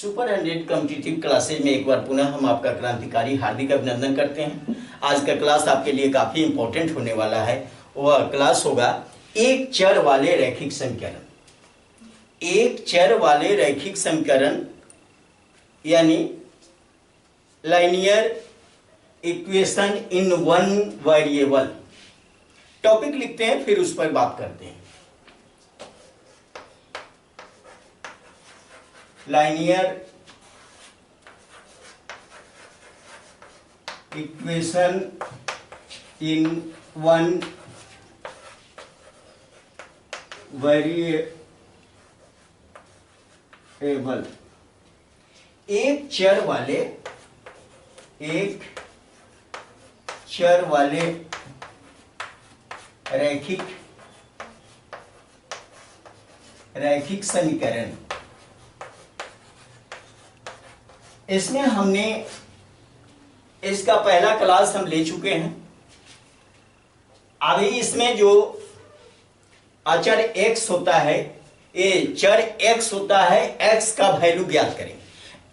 Super 100 competitive classes में एक बार पुनः हम आपका क्रांतिकारी हार्दिक अभिनंदन करते हैं। आज का क्लास आपके लिए काफ़ी इंपॉर्टेंट होने वाला है। वह क्लास होगा एक चर वाले रैखिक समीकरण। एक चर वाले रैखिक समीकरण यानी linear equation in one variable. Topic लिखते हैं फिर उस पर बात करते हैं। Linear equation in one variable. एक चर वाले रैखिक समीकरण। इसमें हमने इसका पहला क्लास हम ले चुके हैं। अभी इसमें जो अचर x होता है, ये चर x होता है, x का वैल्यू ज्ञात करेंगे।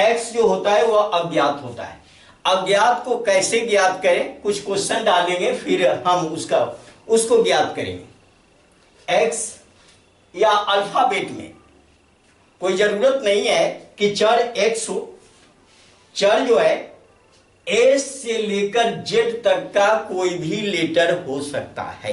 x जो होता है वह अज्ञात होता है। अज्ञात को कैसे ज्ञात करें, कुछ क्वेश्चन डालेंगे फिर हम उसको ज्ञात करेंगे। x या अल्फाबेट में कोई जरूरत नहीं है कि चर x हो। चर जो है ए से लेकर जेड तक का कोई भी लेटर हो सकता है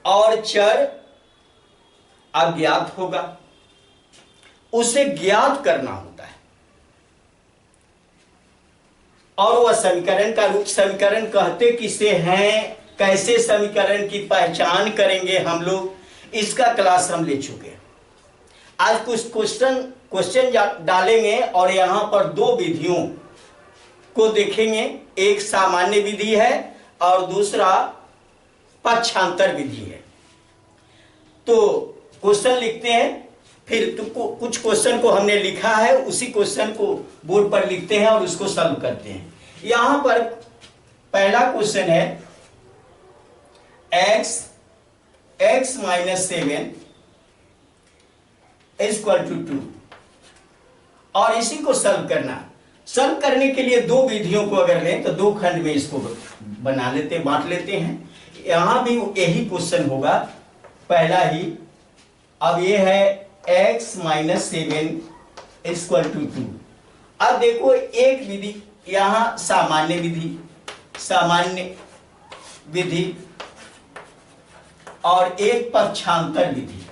और चर अज्ञात होगा, उसे ज्ञात करना होता है। और वह समीकरण का रूप, समीकरण कहते किसे हैं, कैसे समीकरण की पहचान करेंगे हम लोग, इसका क्लास हम ले चुके हैं। आज कुछ क्वेश्चन डालेंगे और यहां पर दो विधियों को देखेंगे। एक सामान्य विधि है और दूसरा पक्षांतर विधि है। तो क्वेश्चन लिखते हैं, फिर कुछ क्वेश्चन को हमने लिखा है, उसी क्वेश्चन को बोर्ड पर लिखते हैं और उसको सॉल्व करते हैं। यहां पर पहला क्वेश्चन है x माइनस 7 इक्वल टू 2 और इसी को सॉल्व करना। सॉल्व करने के लिए दो विधियों को अगर लें तो दो खंड में इसको बांट लेते हैं। यहां भी यही क्वेश्चन होगा, पहला ही। अब ये है x माइनस 7 इक्वल टू 2। अब देखो एक विधि यहां सामान्य विधि और एक पक्षांतर विधि।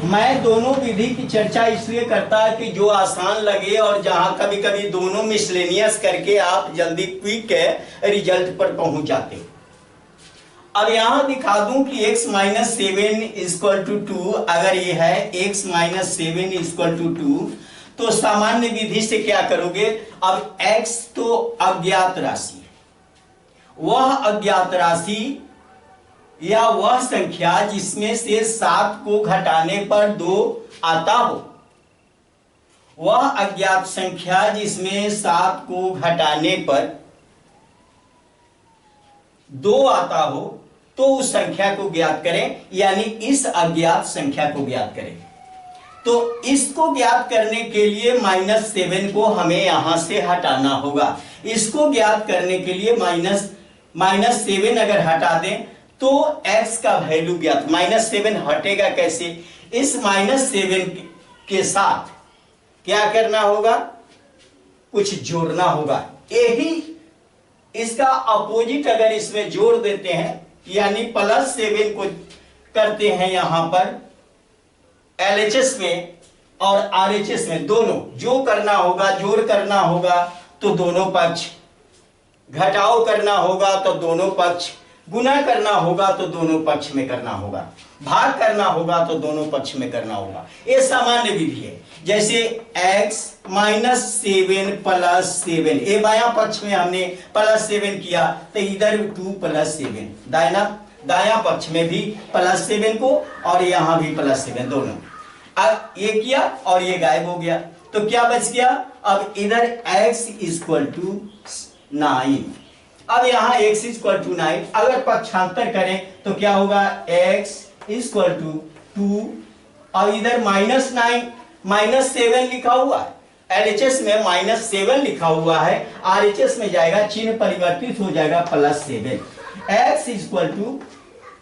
मैं दोनों विधि की चर्चा इसलिए करता है कि जो आसान लगे और जहां कभी कभी दोनों मिसलेनियस करके आप जल्दी क्विक रिजल्ट पर पहुंच जाते। अब यहां दिखा दूं कि x माइनस 7 इक्वल टू 2, अगर ये है x माइनस 7 इक्वल टू 2 तो सामान्य विधि से क्या करोगे। अब x तो अज्ञात राशि है, वह अज्ञात राशि या वह संख्या जिसमें से 7 को घटाने पर 2 आता हो, वह अज्ञात संख्या जिसमें 7 को घटाने पर 2 आता हो, तो उस संख्या को ज्ञात करें, यानी इस अज्ञात संख्या को ज्ञात करें। तो इसको ज्ञात करने के लिए -7 को हमें यहां से हटाना होगा। इसको ज्ञात करने के लिए -7 अगर हटा दें तो x का वैल्यू ज्ञात। -7 हटेगा कैसे, इस -7 के साथ क्या करना होगा, कुछ जोड़ना होगा। यही इसका अपोजिट अगर इसमें जोड़ देते हैं, यानी +7 को करते हैं यहां पर LHS में और RHS में, दोनों जो करना होगा, जोड़ करना होगा तो दोनों पक्ष, घटाव करना होगा तो दोनों पक्ष, गुना करना होगा तो दोनों पक्ष में करना होगा, भाग करना होगा तो दोनों पक्ष में करना होगा। ये सामान्य विधि है। जैसे x माइनस 7 प्लस 7, ये बायां पक्ष में हमने +7 किया तो इधर 2 + 7, दायां पक्ष में भी +7 को और यहां भी +7, दोनों। अब ये किया और ये गायब हो गया तो क्या बच गया। अब इधर x इक्वल टू 9, अब यहाँ x इक्वल टू 9, अगर पक्षांतर करें तो क्या होगा, x इक्वल टू 2, और इधर -9 -7 लिखा हुआ है, LHS में -7 लिखा हुआ है, RHS में जाएगा, चिन्ह परिवर्तित हो जाएगा +7, x इक्वल टू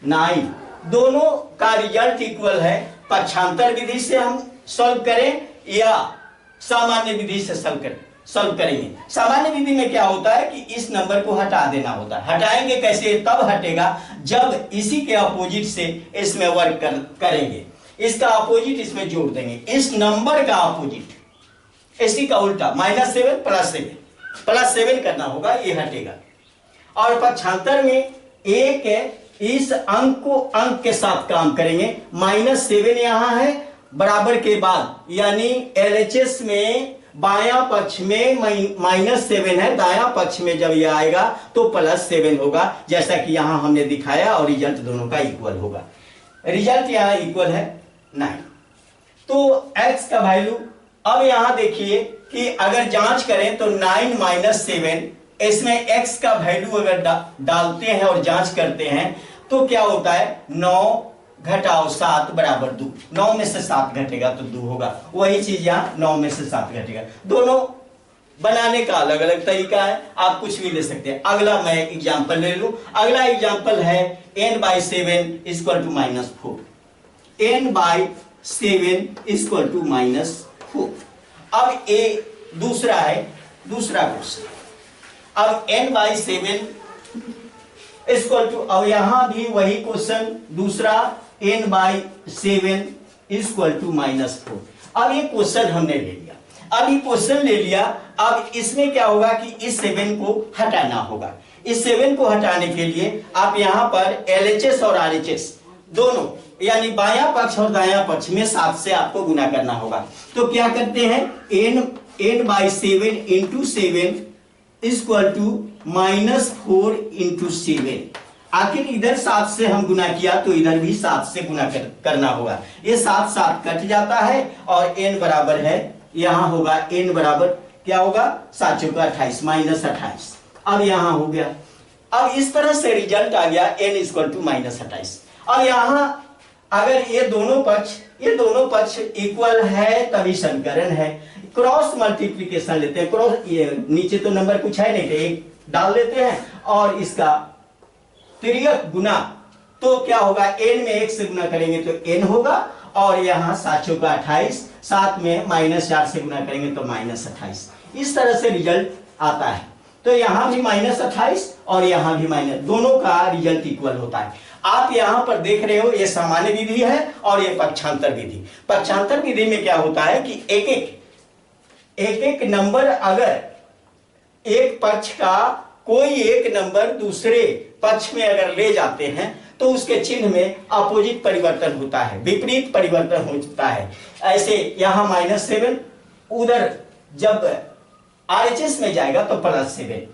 9। दोनों का रिजल्ट इक्वल है। पक्षांतर विधि से हम सॉल्व करें या सामान्य विधि से सॉल्व करेंगे। सामान्य विधि में क्या होता है कि इस नंबर को हटा देना होता है। हटाएंगे कैसे, तब हटेगा जब इसी के अपोजिट से इसमें वर्क करेंगे, इसका अपोजिट इसमें जोड़ देंगे, इस नंबर का अपोजिट, इसी का उल्टा, -7 +7 करना होगा, ये हटेगा। और पक्षांतर में एक इस अंक को अंक के साथ काम करेंगे, -7 यहां है बराबर के बाद, यानी LHS में बायां पक्ष में -7 है, दायां पक्ष में जब यह आएगा तो +7 होगा, जैसा कि यहां हमने दिखाया, और रिजल्ट दोनों का इक्वल होगा। रिजल्ट यहां इक्वल है 9। तो x का वैल्यू, अब यहां देखिए कि अगर जांच करें तो 9 - 7, इसमें x का वैल्यू अगर डालते हैं और जांच करते हैं तो क्या होता है, 9 घटाओ 7 बराबर 2, 9 में से 7 घटेगा तो 2 होगा। वही चीज यहाँ 9 में से 7 घटेगा। दोनों बनाने का अलग अलग तरीका है, आप कुछ भी ले सकते हैं। अगला मैं एग्जांपल ले लूं। अगला एग्जांपल है n/7 equal to -4, n/7 equal to -4। अब ए दूसरा है, दूसरा क्वेश्चन। अब n/7 इक्वल टू, अब यहां भी वही क्वेश्चन दूसरा, n/7 इक्वल टू -4। अब ये क्वेश्चन हमने ले लिया, अब ये क्वेश्चन ले लिया। अब इसमें क्या होगा कि इस 7 को हटाना होगा। इस 7 को हटाने के लिए आप यहां पर LHS और RHS दोनों, यानी बायां पक्ष और दायां पक्ष में 7 से आपको गुना करना होगा। तो क्या करते हैं, n/7 into 7 equal to -4 into 7। आखिर इधर 7 से हम गुना किया तो इधर भी 7 से गुना करना होगा। ये 7 कट जाता है और n बराबर है, यहां होगा n बराबर क्या होगा, 7 चौका 28 -28। अब यहां हो गया। अब इस तरह से रिजल्ट आ गया n इक्वल टू -28। अब यहां अगर ये दोनों पक्ष इक्वल है तभी समीकरण है। क्रॉस मल्टीप्लीकेशन लेते हैं, क्रॉस, ये नीचे तो नंबर कुछ है नहीं, तो एक डाल लेते हैं और इसका तिर्यक गुना, तो क्या होगा, n में 1 से गुना करेंगे तो n होगा, और यहां 7 चौका 28, 7 में -4 से गुना करेंगे तो -28। इस तरह से रिजल्ट आता है। तो यहां भी -28 और यहां भी दोनों का रिजल्ट इक्वल होता है। आप यहां पर देख रहे हो, ये सामान्य विधि है और ये पक्षांतर विधि। पक्षांतर विधि में क्या होता है कि एक नंबर, अगर एक पक्ष का कोई एक नंबर दूसरे पक्ष में अगर ले जाते हैं तो उसके चिन्ह में अपोजिट परिवर्तन होता है, विपरीत परिवर्तन होता है। ऐसे यहां -7, उधर जब RHS में जाएगा तो +7।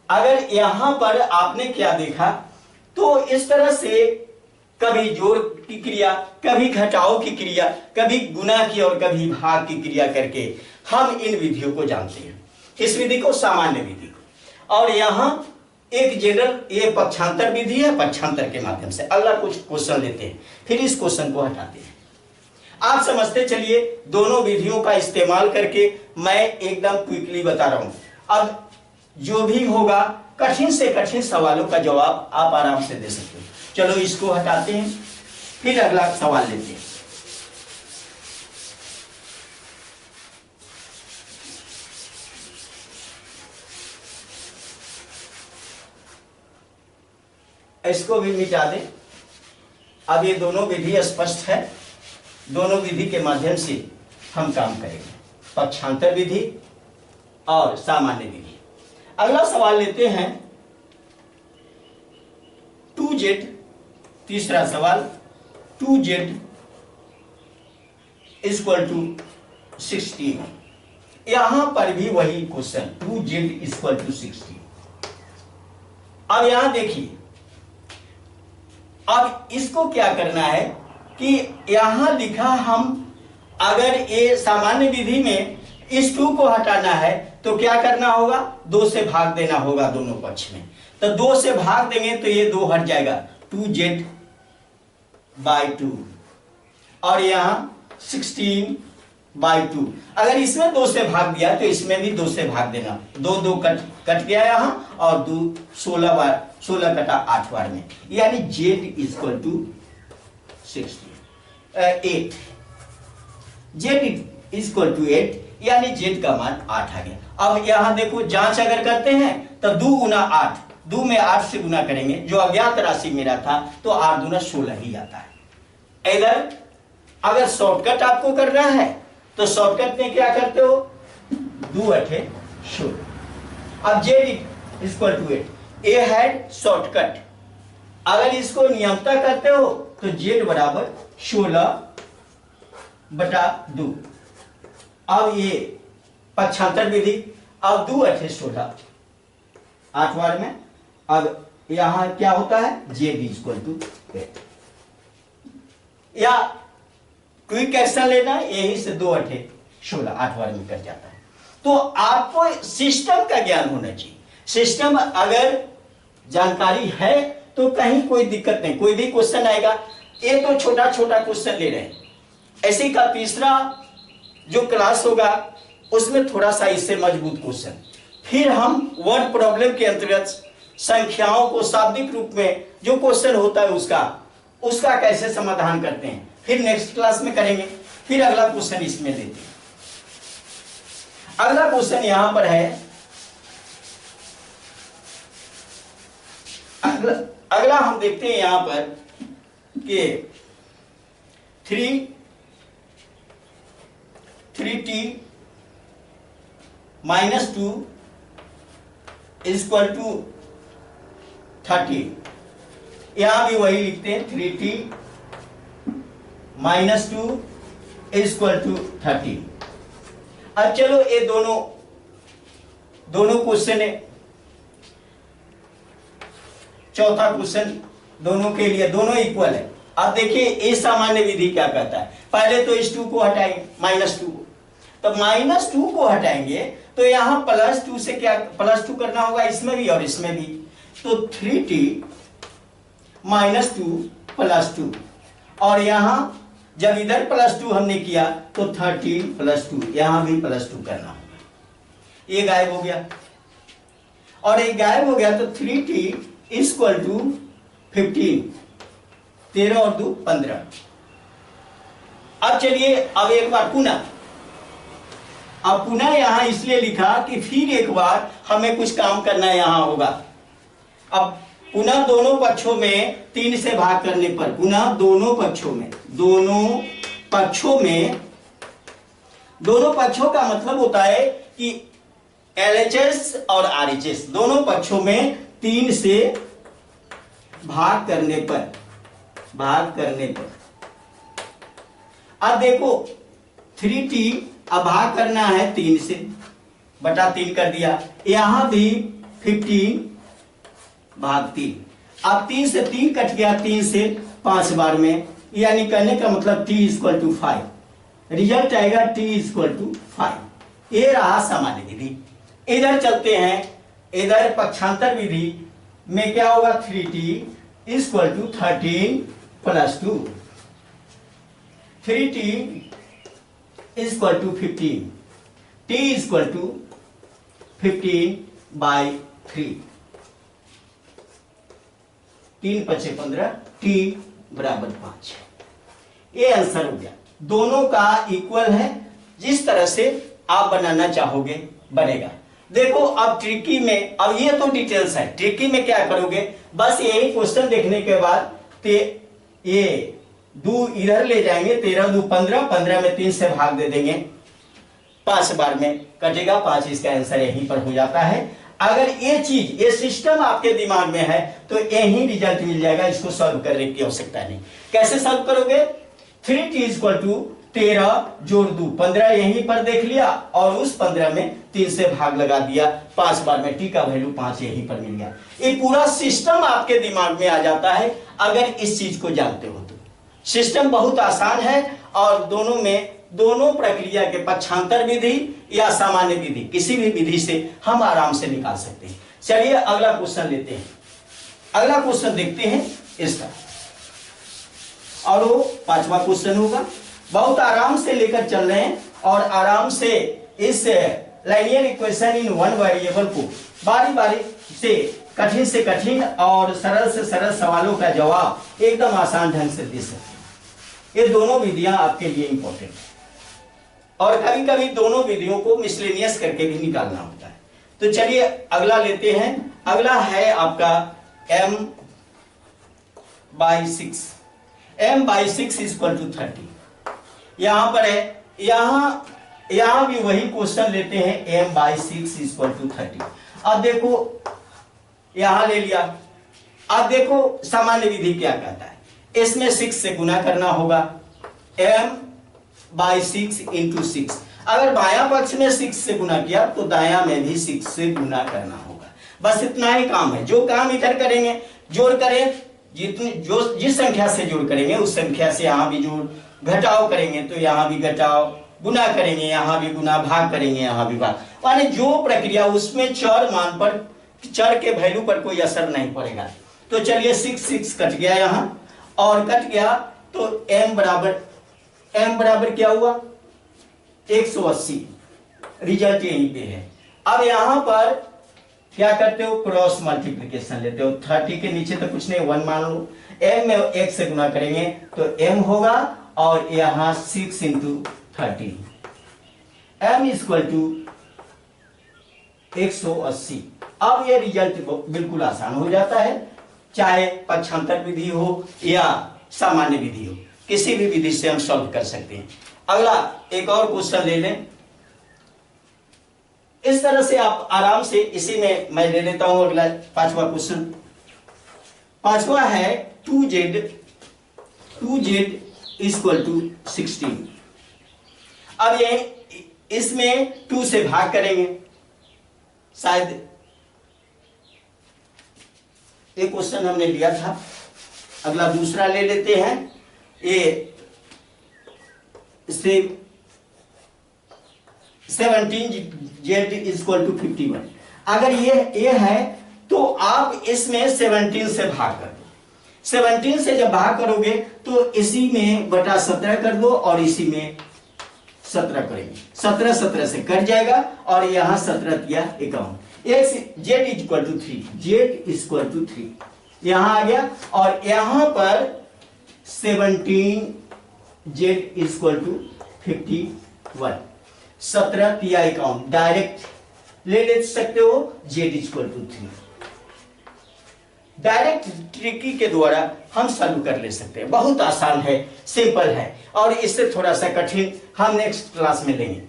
अगर यहां पर आपने क्या देखा, तो इस तरह से कभी जोड़ की क्रिया, कभी घटाव की क्रिया, कभी गुना की और कभी भाग की क्रिया करके हम इन विधियों को जानते हैं। इस विधि को सामान्य विधि को, और यहां एक जनरल, ये पक्षांतर विधि है, पक्षांतर के माध्यम से। अगला कुछ क्वेश्चन लेते हैं, फिर इस क्वेश्चन को हटाते हैं। आप समझते चलिए, दोनों विधियों का इस्तेमाल करके मैं एकदम क्विकली बता रहा हूं। अब जो भी होगा, कठिन से कठिन सवालों का जवाब आप आराम से दे सकते हो। चलो इसको हटाते हैं, फिर अगला सवाल लेते हैं। इसको भी मिटा दें। अब ये दोनों विधि स्पष्ट है, दोनों विधि के माध्यम से हम काम करेंगे, पक्षांतर विधि और सामान्य विधि। अगला सवाल लेते हैं 2z, तीसरा सवाल 2z इक्वल टू 16। यहां पर भी वही क्वेश्चन, 2z इक्वल टू 16। अब यहां देखिए, अब इसको क्या करना है कि यहां लिखा, हम अगर ये सामान्य विधि में इस 2 को हटाना है तो क्या करना होगा, 2 से भाग देना होगा दोनों पक्ष में। तो 2 से भाग देंगे तो ये 2 हट जाएगा, 2z/2, और यहां 16/2। अगर इसमें 2 से भाग दिया तो इसमें भी 2 से भाग देना, 2 कट गया यहां, और 2 16 बार, 16 कटा 8 बार में, यानी z = 8, z = 8, यानी z का मान 8 आ गया। अब यहां देखो जांच अगर करते हैं तो 2 गुना 8, 2 में 8 से गुना करेंगे, जो अज्ञात राशि मेरा था, तो 8 दूना 16 ही आता है। इधर अगर शॉर्टकट आपको करना है तो शॉर्टकट में क्या करते हो, 2 8 16। अब z = 8, ये है शॉर्टकट। अगर इसको नियमता करते हो तो z = 16/2। अब ये पक्षांतर विधि, अब 2 8 16, 8 बार में। अब यहां क्या होता है, z = 8, या क्विक एक्शन लेना, यहीं से 2 8 16, 8 बार में कर जाता है। तो आपको सिस्टम का ज्ञान होना चाहिए। सिस्टम अगर जानकारी है तो कहीं कोई दिक्कत नहीं, कोई भी क्वेश्चन आएगा। ये तो छोटा छोटा क्वेश्चन ले रहे हैं, ऐसे का तीसरा जो क्लास होगा उसमें थोड़ा सा इससे मजबूत क्वेश्चन, फिर हम वर्ड प्रॉब्लम के अंतर्गत संख्याओं को शाब्दिक रूप में जो क्वेश्चन होता है उसका कैसे समाधान करते हैं, फिर नेक्स्ट क्लास में करेंगे। फिर अगला क्वेश्चन इसमें लेते हैं। अगला क्वेश्चन यहां पर है, अगला हम देखते हैं यहां पर कि 3t - 2 = 30। यहां भी वही लिखते हैं, 3t - 2 = 30। अब चलो ये दोनों क्वेश्चन है, चौथा क्वेश्चन दोनों के लिए, दोनों इक्वल है। अब देखिए ये सामान्य विधि क्या कहता है, पहले तो इस 2 को हटाएंगे, -2 को, तो -2 को हटाएंगे तो यहां +2 से क्या, +2 करना होगा इसमें भी और इसमें भी, तो 3t - 2 +2, और यहां जब इधर +2 हमने किया तो 13 + 2, यहां भी +2 करना होगा। ये गायब हो गया, और ये गायब हो गया तो 3t = 15, 13 और 2 15। अब चलिए, अब एक बार पुनः, अब पुनः यहां इसलिए लिखा कि फिर एक बार हमें कुछ काम करना यहां होगा। अब पुनः दोनों पक्षों में 3 से भाग करने पर, पुनः दोनों पक्षों का मतलब होता है कि LHS और RHS दोनों पक्षों में 3 से भाग करने पर, अब देखो 3t, अब भाग करना है 3 से, बटा 3 कर दिया, यहां भी 15/3। अब 3 से 3 कट गया, 3 से 5 बार में, यानी करने का मतलब t = 5, रिजल्ट आएगा t = 5। ये रहा सामान्य विधि। इधर चलते हैं, इधर पक्षांतर विधि में क्या होगा, 3t = 13 + 2, 3t = 15, t = 15/3, 3 × 5 = 15, t = 5। ये आंसर हो गया, दोनों का इक्वल है। जिस तरह से आप बनाना चाहोगे बनेगा। देखो अब ट्रिकी में, अब ये तो डिटेल्स है, ट्रिकी में क्या करोगे, बस यही क्वेश्चन देखने के बाद ये 2 इधर ले जाएंगे, 13 2 15, 15 में 3 से भाग दे देंगे, 5 बार में कटेगा 5, इसका आंसर यहीं पर हो जाता है। अगर ये चीज, ये सिस्टम आपके दिमाग में है तो यही रिजल्ट मिल जाएगा, इसको सॉल्व करने की आवश्यकता नहीं। कैसे सॉल्व करोगे, 3t = 13 जोड़ 2 15, यहीं पर देख लिया, और उस 15 में 3 से भाग लगा दिया, 5 बार में t का वैल्यू 5 यहीं पर मिल गया। ये पूरा सिस्टम आपके दिमाग में आ जाता है अगर इस चीज को जानते हो तो। सिस्टम बहुत आसान है, और दोनों प्रक्रिया के पक्षांतर विधि या सामान्य विधि, किसी भी विधि से हम आराम से निकाल सकते हैं। चलिए अगला क्वेश्चन लेते हैं। अगला क्वेश्चन देखते हैं इसका, और वो 5वां क्वेश्चन होगा। बहुत आराम से लेकर चल रहे हैं और आराम से इस linear equation in one variable को बारी बारी से कठिन और सरल से सरल सवालों का जवाब एकदम आसान ढंग से दे सकते हैं। ये दोनों विधियां आपके लिए इंपॉर्टेंट है और कभी कभी दोनों विधियों को मिसलेनियस करके भी निकालना होता है। तो चलिए अगला लेते हैं। अगला है आपका m/6। m/6 equal to 30। यहां पर है, यहां भी वही क्वेश्चन लेते हैं। m/6 equal to 30। अब देखो यहां ले लिया। अब देखो सामान्य विधि क्या कहता है, इसमें 6 से गुना करना होगा। m/6 into 6। अगर बायां पक्ष में 6 से गुना किया तो दायां में भी 6 से गुना करना होगा। बस इतना ही काम है। जो काम इधर करेंगे, जोड़ करें, जिस संख्या से जोड़ करेंगे उस संख्या से यहां भी जोड़, घटाव करेंगे तो यहां भी घटाव, गुना करेंगे यहां भी गुना, भाग करेंगे यहां भी भाग। माने जो प्रक्रिया, उसमें चर मान पर, चर के वैल्यू पर कोई असर नहीं पड़ेगा। तो चलिए 6 कट गया यहां, और कट गया तो m बराबर क्या हुआ, 180। रिजल्ट यहीं पे है। अब यहां पर क्या करते हो, क्रॉस मल्टीप्लिकेशन लेते हो। 30 के नीचे तो कुछ नहीं, 1 मान लो। m में 1 से गुना करेंगे तो m होगा, और यहां 6 इंटू 30, m इक्वल टू 180। अब ये रिजल्ट बिल्कुल आसान हो जाता है, चाहे पक्षांतर विधि हो या सामान्य विधि हो, किसी भी विधि से हम सॉल्व कर सकते हैं। अगला एक और क्वेश्चन ले लें। इस तरह से आप आराम से, इसी में मैं ले लेता हूं अगला 5वां क्वेश्चन। 5वां है 2z इक्वल टू 16। अब ये इसमें 2 से भाग करेंगे, शायद एक क्वेश्चन हमने लिया था। अगला दूसरा ले लेते हैं। ये 17z इक्वल टू 51। अगर ये है तो आप इसमें 17 से भाग कर दो। 17 से जब भाग करोगे तो इसी में बटा 17 कर दो, और इसी में 17 करेंगे। 17 से कट जाएगा, और यहां 17 किया 51। z equal to 3, z equal to 3 यहां आ गया, और यहां पर 17z इक्वल टू 51। 17 किया 51, डायरेक्ट ले सकते हो, z equal to 3। Direct tricky के द्वारा हम सॉल्व कर ले सकते हैं। बहुत आसान है, सिंपल है, और इससे थोड़ा सा कठिन हम नेक्स्ट क्लास में लेंगे।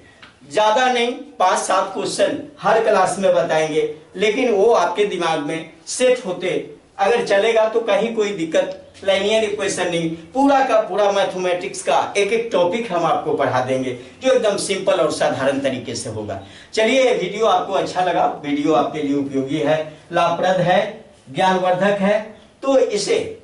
ज्यादा नहीं, 5-7 क्वेश्चन हर क्लास में बताएंगे, लेकिन वो आपके दिमाग में सेट होते अगर चलेगा तो कहीं कोई दिक्कत, लाइनियर इक्वेशन नहीं, पूरा का पूरा मैथमेटिक्स का एक एक टॉपिक हम आपको पढ़ा देंगे, जो एकदम सिंपल और साधारण तरीके से होगा। चलिए, ये वीडियो आपको अच्छा लगा, वीडियो आपके लिए उपयोगी है, लाभप्रद है, ज्ञानवर्धक है, तो इसे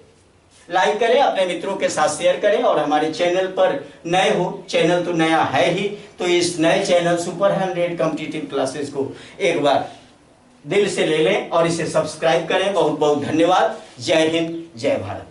लाइक करें, अपने मित्रों के साथ शेयर करें, और हमारे चैनल पर नए हो, चैनल तो नया है ही, तो इस नए चैनल सुपर 100 कॉम्पिटिटिव क्लासेस को एक बार दिल से ले लें और इसे सब्सक्राइब करें। बहुत बहुत धन्यवाद। जय हिंद, जय भारत।